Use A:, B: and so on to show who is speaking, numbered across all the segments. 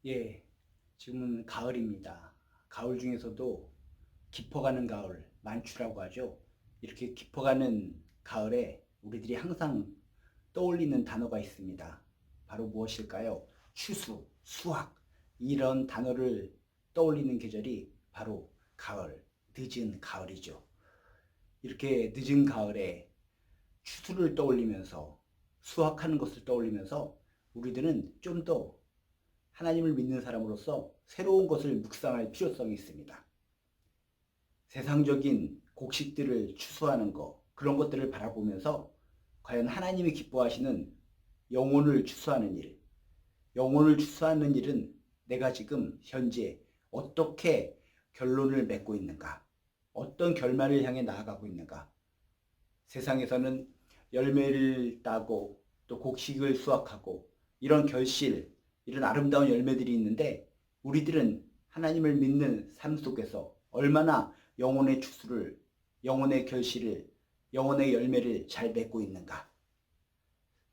A: 예, 지금은 가을입니다. 가을 중에서도 깊어가는 가을, 만추라고 하죠. 이렇게 깊어가는 가을에 우리들이 항상 떠올리는 단어가 있습니다. 바로 무엇일까요? 추수, 수확, 이런 단어를 떠올리는 계절이 바로 가을, 늦은 가을이죠. 이렇게 늦은 가을에 추수를 떠올리면서 수확하는 것을 떠올리면서 우리들은 좀더 하나님을 믿는 사람으로서 새로운 것을 묵상할 필요성이 있습니다. 세상적인 곡식들을 추수하는 것, 그런 것들을 바라보면서 과연 하나님이 기뻐하시는 영혼을 추수하는 일, 영혼을 추수하는 일은 내가 지금 현재 어떻게 결론을 맺고 있는가, 어떤 결말을 향해 나아가고 있는가. 세상에서는 열매를 따고 또 곡식을 수확하고 이런 결실, 이런 아름다운 열매들이 있는데 우리들은 하나님을 믿는 삶 속에서 얼마나 영혼의 추수를, 영혼의 결실을, 영혼의 열매를 잘 맺고 있는가.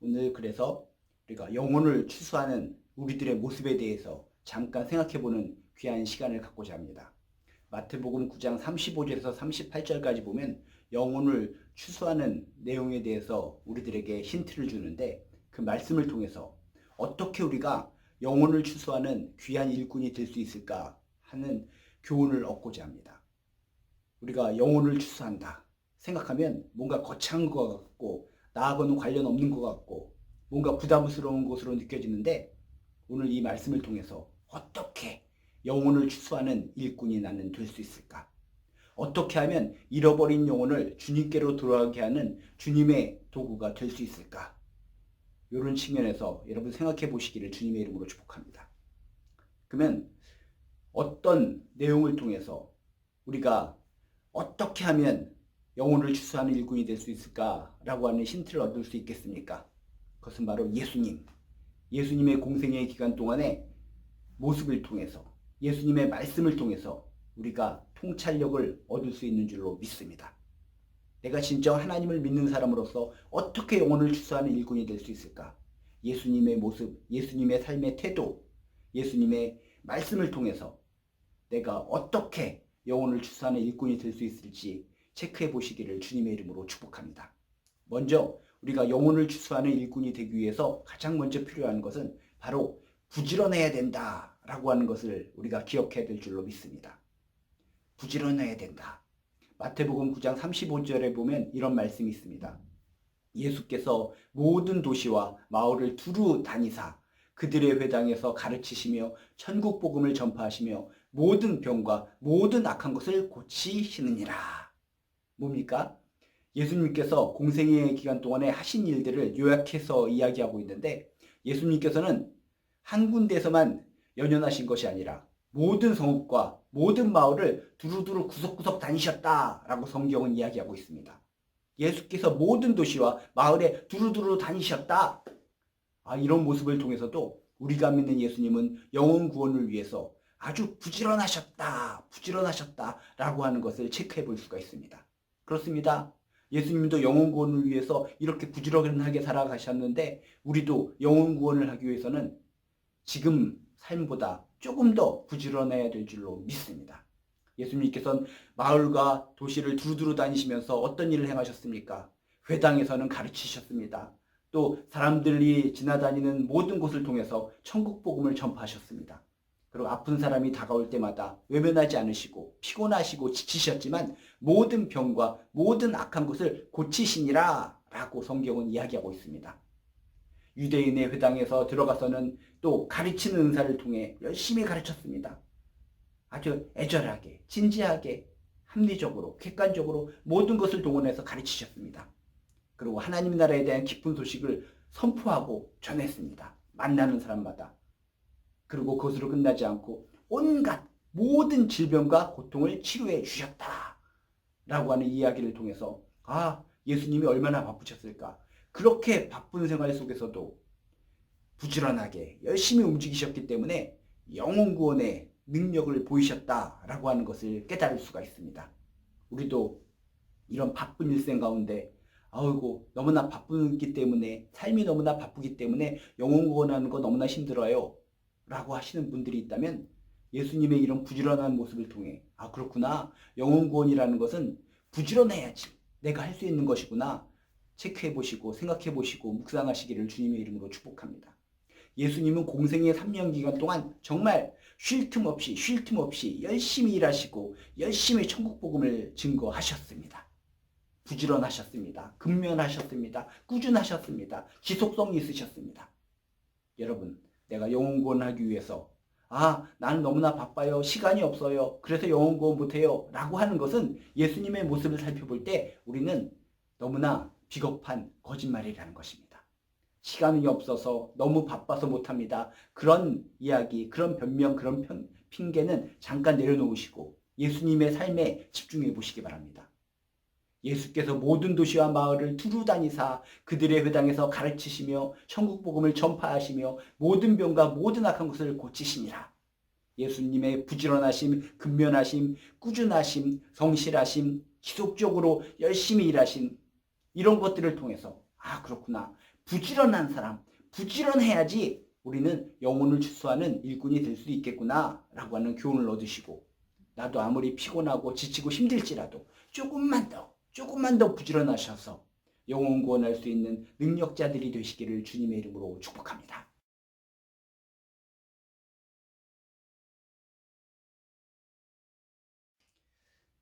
A: 오늘 그래서 우리가 영혼을 추수하는 우리들의 모습에 대해서 잠깐 생각해보는 귀한 시간을 갖고자 합니다. 마태복음 9장 35절에서 38절까지 보면 영혼을 추수하는 내용에 대해서 우리들에게 힌트를 주는데 그 말씀을 통해서 어떻게 우리가 영혼을 추수하는 귀한 일꾼이 될 수 있을까 하는 교훈을 얻고자 합니다. 우리가 영혼을 추수한다 생각하면 뭔가 거창한 것 같고 나하고는 관련 없는 것 같고 뭔가 부담스러운 것으로 느껴지는데 오늘 이 말씀을 통해서 어떻게 영혼을 추수하는 일꾼이 나는 될 수 있을까? 어떻게 하면 잃어버린 영혼을 주님께로 돌아가게 하는 주님의 도구가 될 수 있을까? 이런 측면에서 여러분 생각해 보시기를 주님의 이름으로 축복합니다. 그러면 어떤 내용을 통해서 우리가 어떻게 하면 영혼을 추수하는 일꾼이 될 수 있을까라고 하는 힌트를 얻을 수 있겠습니까? 그것은 바로 예수님의 공생의 기간 동안에 모습을 통해서 예수님의 말씀을 통해서 우리가 통찰력을 얻을 수 있는 줄로 믿습니다. 내가 진정 하나님을 믿는 사람으로서 어떻게 영혼을 추수하는 일꾼이 될 수 있을까? 예수님의 모습, 예수님의 삶의 태도, 예수님의 말씀을 통해서 내가 어떻게 영혼을 추수하는 일꾼이 될 수 있을지 체크해 보시기를 주님의 이름으로 축복합니다. 먼저 우리가 영혼을 추수하는 일꾼이 되기 위해서 가장 먼저 필요한 것은 바로 부지런해야 된다라고 하는 것을 우리가 기억해야 될 줄로 믿습니다. 부지런해야 된다. 마태복음 9장 35절에 보면 이런 말씀이 있습니다. 예수께서 모든 도시와 마을을 두루 다니사 그들의 회당에서 가르치시며 천국 복음을 전파하시며 모든 병과 모든 악한 것을 고치시느니라. 뭡니까? 예수님께서 공생의 기간 동안에 하신 일들을 요약해서 이야기하고 있는데 예수님께서는 한 군데에서만 연연하신 것이 아니라 모든 성읍과 모든 마을을 두루두루 구석구석 다니셨다라고 성경은 이야기하고 있습니다. 예수께서 모든 도시와 마을에 두루두루 다니셨다. 이런 모습을 통해서도 우리가 믿는 예수님은 영혼 구원을 위해서 아주 부지런하셨다라고 하는 것을 체크해 볼 수가 있습니다. 그렇습니다. 예수님도 영혼 구원을 위해서 이렇게 부지런하게 살아가셨는데 우리도 영혼 구원을 하기 위해서는 지금 삶보다 조금 더 부지런해야 될 줄로 믿습니다. 예수님께서는 마을과 도시를 두루두루 다니시면서 어떤 일을 행하셨습니까? 회당에서는 가르치셨습니다. 또 사람들이 지나다니는 모든 곳을 통해서 천국 복음을 전파하셨습니다. 그리고 아픈 사람이 다가올 때마다 외면하지 않으시고 피곤하시고 지치셨지만 모든 병과 모든 악한 것을 고치시니라 라고 성경은 이야기하고 있습니다. 유대인의 회당에서 들어가서는 또 가르치는 은사를 통해 열심히 가르쳤습니다. 아주 애절하게, 진지하게, 합리적으로, 객관적으로 모든 것을 동원해서 가르치셨습니다. 그리고 하나님 나라에 대한 기쁜 소식을 선포하고 전했습니다. 만나는 사람마다. 그리고 그것으로 끝나지 않고 온갖 모든 질병과 고통을 치료해 주셨다. 라고 하는 이야기를 통해서 예수님이 얼마나 바쁘셨을까. 그렇게 바쁜 생활 속에서도 부지런하게 열심히 움직이셨기 때문에 영혼 구원의 능력을 보이셨다라고 하는 것을 깨달을 수가 있습니다. 우리도 이런 바쁜 일생 가운데 너무나 바쁘기 때문에 삶이 너무나 바쁘기 때문에 영혼 구원하는 거 너무나 힘들어요 라고 하시는 분들이 있다면 예수님의 이런 부지런한 모습을 통해 아 그렇구나 영혼 구원이라는 것은 부지런해야지 내가 할 수 있는 것이구나 체크해 보시고 생각해 보시고 묵상하시기를 주님의 이름으로 축복합니다. 예수님은 공생의 3년 기간 동안 정말 쉴 틈 없이 열심히 일하시고 열심히 천국 복음을 증거하셨습니다. 부지런하셨습니다. 근면하셨습니다. 꾸준하셨습니다. 지속성이 있으셨습니다. 여러분, 내가 영혼 구원하기 위해서 나는 너무나 바빠요. 시간이 없어요. 그래서 영혼 구원 못해요. 라고 하는 것은 예수님의 모습을 살펴볼 때 우리는 너무나 비겁한 거짓말이라는 것입니다. 시간이 없어서 너무 바빠서 못합니다. 그런 이야기, 그런 변명, 그런 핑계는 잠깐 내려놓으시고 예수님의 삶에 집중해 보시기 바랍니다. 예수께서 모든 도시와 마을을 두루 다니사 그들의 회당에서 가르치시며 천국 복음을 전파하시며 모든 병과 모든 악한 것을 고치시니라. 예수님의 부지런하심, 근면하심, 꾸준하심, 성실하심, 지속적으로 열심히 일하신 이런 것들을 통해서 그렇구나. 부지런한 사람, 부지런해야지 우리는 영혼을 추수하는 일꾼이 될 수 있겠구나 라고 하는 교훈을 얻으시고 나도 아무리 피곤하고 지치고 힘들지라도 조금만 더 부지런하셔서 영혼 구원할 수 있는 능력자들이 되시기를 주님의 이름으로 축복합니다.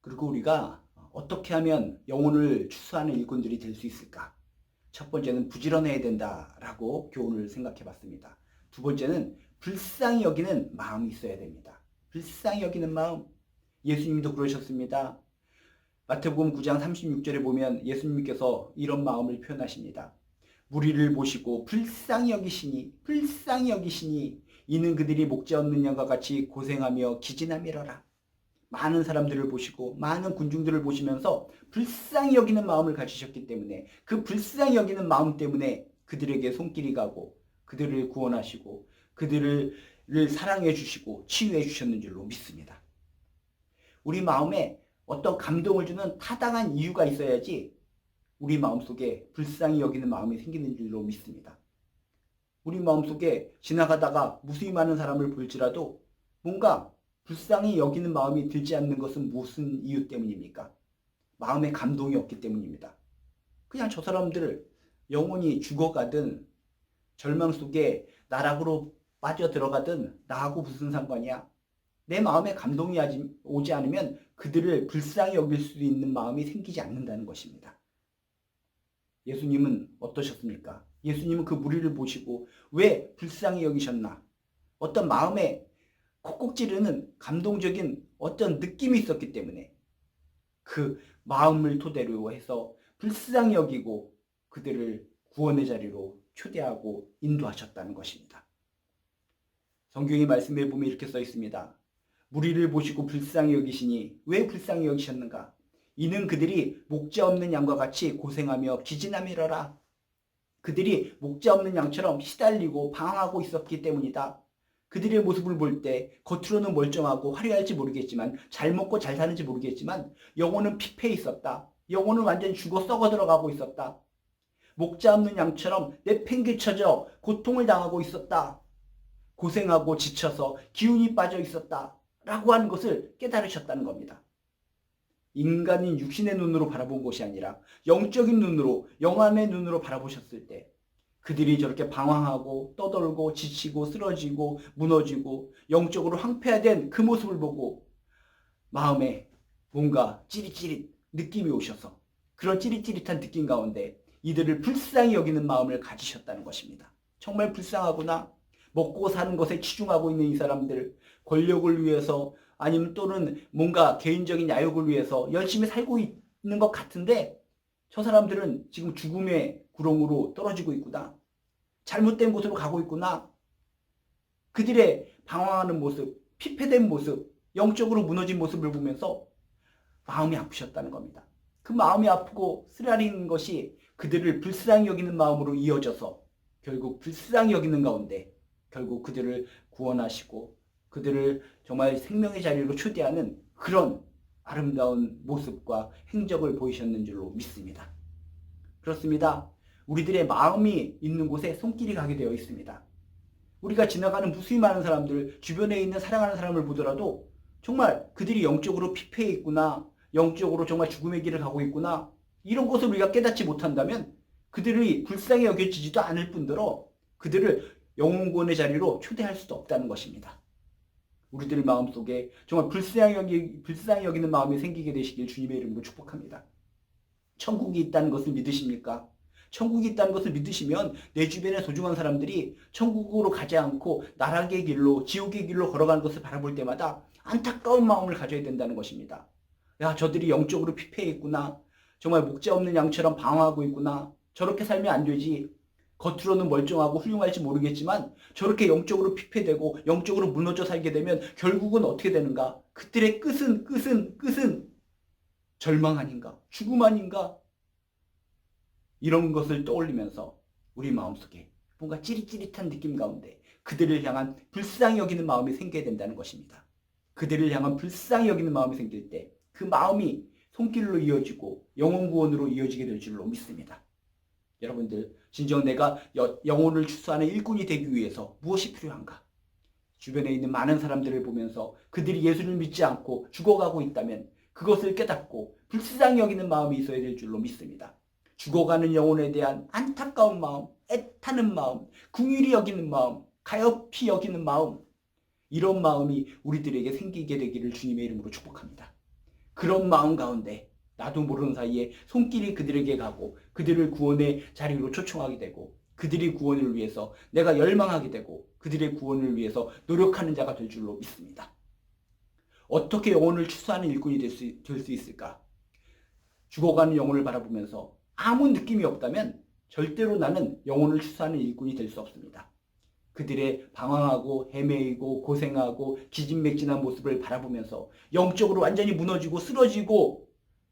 A: 그리고 우리가 어떻게 하면 영혼을 추수하는 일꾼들이 될 수 있을까? 첫 번째는 부지런해야 된다라고 교훈을 생각해 봤습니다. 두 번째는 불쌍히 여기는 마음이 있어야 됩니다. 불쌍히 여기는 마음. 예수님도 그러셨습니다. 마태복음 9장 36절에 보면 예수님께서 이런 마음을 표현하십니다. 무리를 보시고 불쌍히 여기시니 이는 그들이 목자 없는 양과 같이 고생하며 기지나 밀어라. 많은 사람들을 보시고 많은 군중들을 보시면서 불쌍히 여기는 마음을 가지셨기 때문에 그 불쌍히 여기는 마음 때문에 그들에게 손길이 가고 그들을 구원하시고 그들을 사랑해 주시고 치유해 주셨는 줄로 믿습니다. 우리 마음에 어떤 감동을 주는 타당한 이유가 있어야지 우리 마음속에 불쌍히 여기는 마음이 생기는 줄로 믿습니다. 우리 마음속에 지나가다가 무수히 많은 사람을 볼지라도 뭔가 불쌍히 여기는 마음이 들지 않는 것은 무슨 이유 때문입니까? 마음에 감동이 없기 때문입니다. 그냥 저 사람들 영혼이 죽어가든 절망 속에 나락으로 빠져들어가든 나하고 무슨 상관이야? 내 마음에 감동이 오지 않으면 그들을 불쌍히 여길 수 있는 마음이 생기지 않는다는 것입니다. 예수님은 어떠셨습니까? 예수님은 그 무리를 보시고 왜 불쌍히 여기셨나? 어떤 마음에 콕콕 찌르는 감동적인 어떤 느낌이 있었기 때문에 그 마음을 토대로 해서 불쌍히 여기고 그들을 구원의 자리로 초대하고 인도하셨다는 것입니다. 성경의 말씀에 보면 이렇게 써 있습니다. 무리를 보시고 불쌍히 여기시니 왜 불쌍히 여기셨는가? 이는 그들이 목자 없는 양과 같이 고생하며 기지나 밀어라. 그들이 목자 없는 양처럼 시달리고 방황하고 있었기 때문이다. 그들의 모습을 볼 때 겉으로는 멀쩡하고 화려할지 모르겠지만 잘 먹고 잘 사는지 모르겠지만 영혼은 피폐해 있었다. 영혼은 완전히 죽어 썩어 들어가고 있었다. 목자 없는 양처럼 내팽개쳐져 고통을 당하고 있었다. 고생하고 지쳐서 기운이 빠져 있었다. 라고 하는 것을 깨달으셨다는 겁니다. 인간인 육신의 눈으로 바라본 것이 아니라 영적인 눈으로 영안의 눈으로 바라보셨을 때 그들이 저렇게 방황하고 떠돌고 지치고 쓰러지고 무너지고 영적으로 황폐화된 그 모습을 보고 마음에 뭔가 찌릿찌릿 느낌이 오셔서 그런 찌릿찌릿한 느낌 가운데 이들을 불쌍히 여기는 마음을 가지셨다는 것입니다. 정말 불쌍하구나. 먹고 사는 것에 치중하고 있는 이 사람들, 권력을 위해서 아니면 또는 뭔가 개인적인 야욕을 위해서 열심히 살고 있는 것 같은데 저 사람들은 지금 죽음의 구렁으로 떨어지고 있구나. 잘못된 곳으로 가고 있구나. 그들의 방황하는 모습, 피폐된 모습, 영적으로 무너진 모습을 보면서 마음이 아프셨다는 겁니다. 그 마음이 아프고 쓰라리는 것이 그들을 불쌍히 여기는 마음으로 이어져서 결국 불쌍히 여기는 가운데 결국 그들을 구원하시고 그들을 정말 생명의 자리로 초대하는 그런 아름다운 모습과 행적을 보이셨는 줄로 믿습니다. 그렇습니다. 우리들의 마음이 있는 곳에 손길이 가게 되어 있습니다. 우리가 지나가는 무수히 많은 사람들, 주변에 있는 사랑하는 사람을 보더라도 정말 그들이 영적으로 피폐해 있구나, 영적으로 정말 죽음의 길을 가고 있구나, 이런 것을 우리가 깨닫지 못한다면 그들이 불쌍히 여겨지지도 않을 뿐더러 그들을 영혼구원의 자리로 초대할 수도 없다는 것입니다. 우리들 마음속에 정말 불쌍히 여기는 마음이 생기게 되시길 주님의 이름으로 축복합니다. 천국이 있다는 것을 믿으십니까? 천국이 있다는 것을 믿으시면 내 주변의 소중한 사람들이 천국으로 가지 않고 나락의 길로, 지옥의 길로 걸어가는 것을 바라볼 때마다 안타까운 마음을 가져야 된다는 것입니다. 야, 저들이 영적으로 피폐해 있구나. 정말 목자 없는 양처럼 방황하고 있구나. 저렇게 살면 안 되지. 겉으로는 멀쩡하고 훌륭할지 모르겠지만 저렇게 영적으로 피폐되고 영적으로 무너져 살게 되면 결국은 어떻게 되는가? 그들의 끝은 절망 아닌가? 죽음 아닌가? 이런 것을 떠올리면서 우리 마음속에 뭔가 찌릿찌릿한 느낌 가운데 그들을 향한 불쌍히 여기는 마음이 생겨야 된다는 것입니다. 그들을 향한 불쌍히 여기는 마음이 생길 때 그 마음이 손길로 이어지고 영혼 구원으로 이어지게 될 줄로 믿습니다. 여러분들, 진정 내가 영혼을 추수하는 일꾼이 되기 위해서 무엇이 필요한가? 주변에 있는 많은 사람들을 보면서 그들이 예수를 믿지 않고 죽어가고 있다면 그것을 깨닫고 불쌍히 여기는 마음이 있어야 될 줄로 믿습니다. 죽어가는 영혼에 대한 안타까운 마음, 애타는 마음, 긍휼히 여기는 마음, 가엾이 여기는 마음, 이런 마음이 우리들에게 생기게 되기를 주님의 이름으로 축복합니다. 그런 마음 가운데 나도 모르는 사이에 손길이 그들에게 가고 그들을 구원의 자리로 초청하게 되고 그들의 구원을 위해서 내가 열망하게 되고 그들의 구원을 위해서 노력하는 자가 될 줄로 믿습니다. 어떻게 영혼을 추수하는 일꾼이 될 수 있을까? 죽어가는 영혼을 바라보면서 아무 느낌이 없다면 절대로 나는 영혼을 추수하는 일꾼이 될 수 없습니다. 그들의 방황하고 헤매이고 고생하고 기진맥진한 모습을 바라보면서 영적으로 완전히 무너지고 쓰러지고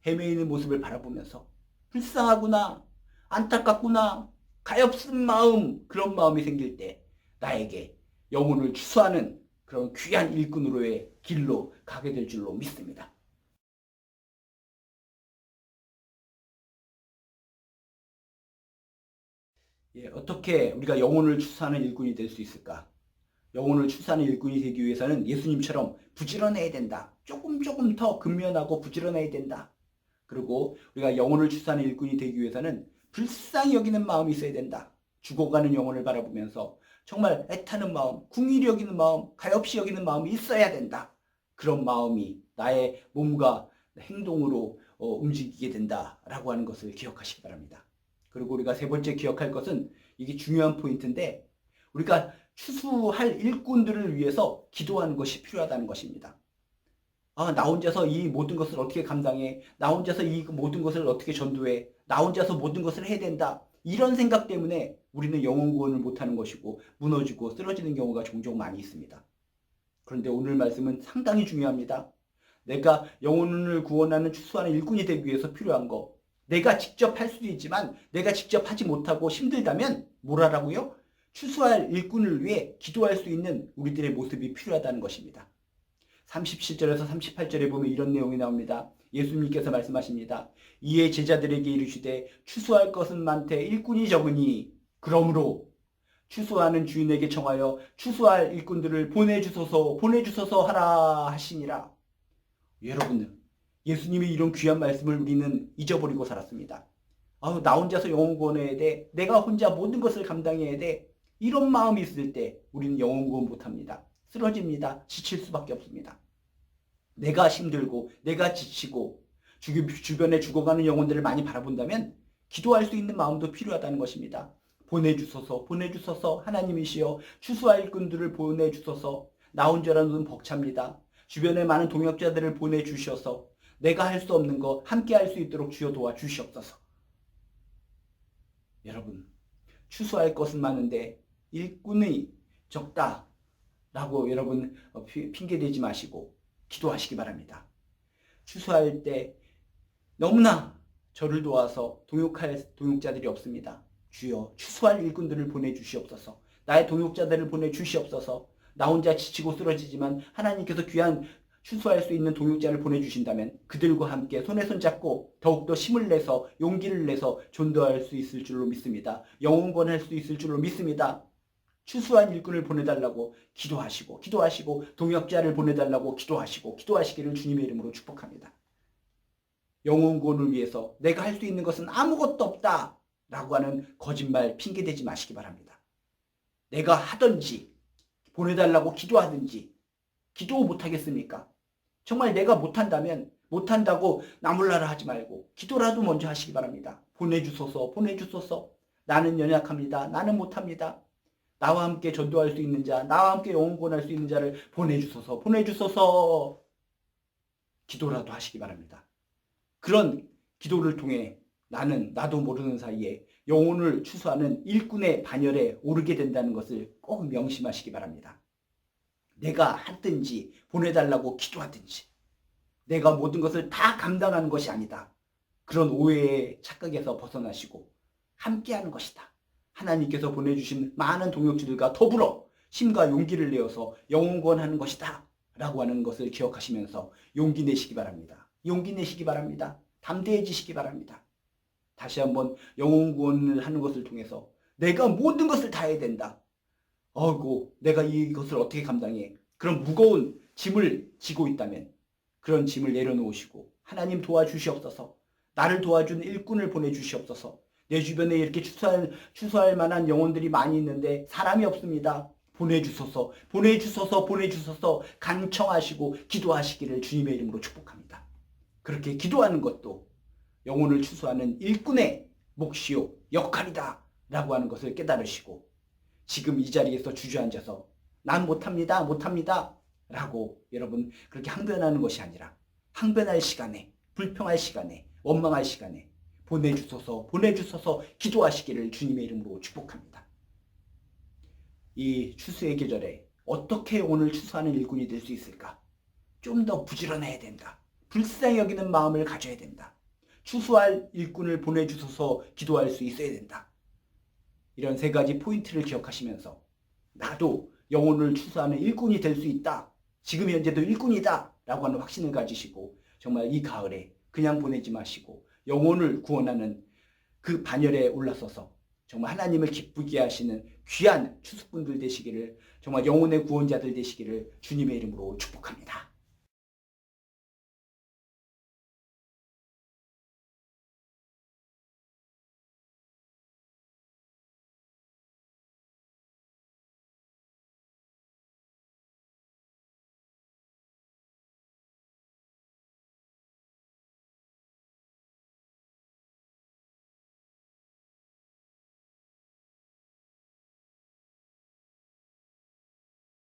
A: 헤매이는 모습을 바라보면서 불쌍하구나, 안타깝구나, 가엾은 마음, 그런 마음이 생길 때 나에게 영혼을 추수하는 그런 귀한 일꾼으로의 길로 가게 될 줄로 믿습니다. 어떻게 우리가 영혼을 추수하는 일꾼이 될 수 있을까? 영혼을 추수하는 일꾼이 되기 위해서는 예수님처럼 부지런해야 된다. 조금 더 근면하고 부지런해야 된다. 그리고 우리가 영혼을 추수하는 일꾼이 되기 위해서는 불쌍히 여기는 마음이 있어야 된다. 죽어가는 영혼을 바라보면서 정말 애타는 마음, 궁일이 여기는 마음, 가엾이 여기는 마음이 있어야 된다. 그런 마음이 나의 몸과 행동으로 움직이게 된다라고 하는 것을 기억하시기 바랍니다. 그리고 우리가 세 번째 기억할 것은 이게 중요한 포인트인데 우리가 추수할 일꾼들을 위해서 기도하는 것이 필요하다는 것입니다. 나 혼자서 이 모든 것을 어떻게 감당해? 나 혼자서 이 모든 것을 어떻게 전도해? 나 혼자서 모든 것을 해야 된다. 이런 생각 때문에 우리는 영혼 구원을 못하는 것이고 무너지고 쓰러지는 경우가 종종 많이 있습니다. 그런데 오늘 말씀은 상당히 중요합니다. 내가 영혼을 구원하는 추수하는 일꾼이 되기 위해서 필요한 거, 내가 직접 할 수도 있지만 내가 직접 하지 못하고 힘들다면 뭘 하라고요? 추수할 일꾼을 위해 기도할 수 있는 우리들의 모습이 필요하다는 것입니다. 37절에서 38절에 보면 이런 내용이 나옵니다. 예수님께서 말씀하십니다. 이에 제자들에게 이르시되 추수할 것은 많되 일꾼이 적으니 그러므로 추수하는 주인에게 청하여 추수할 일꾼들을 보내주소서 하라 하시니라. 여러분들, 예수님의 이런 귀한 말씀을 우리는 잊어버리고 살았습니다. 나 혼자서 영혼 구원해야 돼. 내가 혼자 모든 것을 감당해야 돼. 이런 마음이 있을 때 우리는 영혼 구원 못합니다. 쓰러집니다. 지칠 수밖에 없습니다. 내가 힘들고 내가 지치고 주변에 죽어가는 영혼들을 많이 바라본다면 기도할 수 있는 마음도 필요하다는 것입니다. 보내주소서 하나님이시여 추수할 일꾼들을 보내주소서. 나 혼자라는 벅찹니다. 주변에 많은 동역자들을 보내주셔서 내가 할 수 없는 거 함께 할 수 있도록 주여 도와주시옵소서. 여러분, 추수할 것은 많은데 일꾼이 적다라고 여러분 핑계대지 마시고 기도하시기 바랍니다. 추수할 때 너무나 저를 도와서 동역할 동역자들이 없습니다. 주여 추수할 일꾼들을 보내주시옵소서. 나의 동역자들을 보내주시옵소서. 나 혼자 지치고 쓰러지지만 하나님께서 귀한 추수할 수 있는 동역자를 보내주신다면 그들과 함께 손에 손잡고 더욱더 힘을 내서 용기를 내서 전도할 수 있을 줄로 믿습니다. 영혼권할 수 있을 줄로 믿습니다. 추수한 일꾼을 보내달라고 기도하시고 동역자를 보내달라고 기도하시기를 주님의 이름으로 축복합니다. 영혼 구원을 위해서 내가 할 수 있는 것은 아무것도 없다 라고 하는 거짓말 핑계대지 마시기 바랍니다. 내가 하든지 보내달라고 기도하든지 기도 못하겠습니까? 정말 내가 못한다면 못한다고 나몰라라 하지 말고 기도라도 먼저 하시기 바랍니다. 보내주소서. 나는 연약합니다. 나는 못합니다. 나와 함께 전도할 수 있는 자, 나와 함께 영혼 구원할 수 있는 자를 보내주소서. 기도라도 하시기 바랍니다. 그런 기도를 통해 나도 모르는 사이에 영혼을 추수하는 일꾼의 반열에 오르게 된다는 것을 꼭 명심하시기 바랍니다. 내가 하든지 보내달라고 기도하든지 내가 모든 것을 다 감당하는 것이 아니다. 그런 오해의 착각에서 벗어나시고 함께하는 것이다. 하나님께서 보내주신 많은 동역주들과 더불어 힘과 용기를 내어서 영혼 구원하는 것이다 라고 하는 것을 기억하시면서 용기 내시기 바랍니다. 담대해지시기 바랍니다. 다시 한번 영혼 구원을 하는 것을 통해서 내가 모든 것을 다 해야 된다. 내가 이것을 어떻게 감당해? 그런 무거운 짐을 지고 있다면 그런 짐을 내려놓으시고 하나님 도와주시옵소서. 나를 도와준 일꾼을 보내주시옵소서. 내 주변에 이렇게 추수할 만한 영혼들이 많이 있는데 사람이 없습니다. 보내주소서 간청하시고 기도하시기를 주님의 이름으로 축복합니다. 그렇게 기도하는 것도 영혼을 추수하는 일꾼의 몫이요 역할이다 라고 하는 것을 깨달으시고 지금 이 자리에서 주저앉아서 난 못합니다 라고 여러분 그렇게 항변하는 것이 아니라 항변할 시간에 불평할 시간에 원망할 시간에 보내주소서 기도하시기를 주님의 이름으로 축복합니다. 이 추수의 계절에 어떻게 영혼을 추수하는 일꾼이 될 수 있을까? 좀 더 부지런해야 된다. 불쌍히 여기는 마음을 가져야 된다. 추수할 일꾼을 보내주소서 기도할 수 있어야 된다. 이런 세 가지 포인트를 기억하시면서 나도 영혼을 추수하는 일꾼이 될 수 있다. 지금 현재도 일꾼이다 라고 하는 확신을 가지시고 정말 이 가을에 그냥 보내지 마시고 영혼을 구원하는 그 반열에 올라서서 정말 하나님을 기쁘게 하시는 귀한 추수꾼들 되시기를 정말 영혼의 구원자들 되시기를 주님의 이름으로 축복합니다.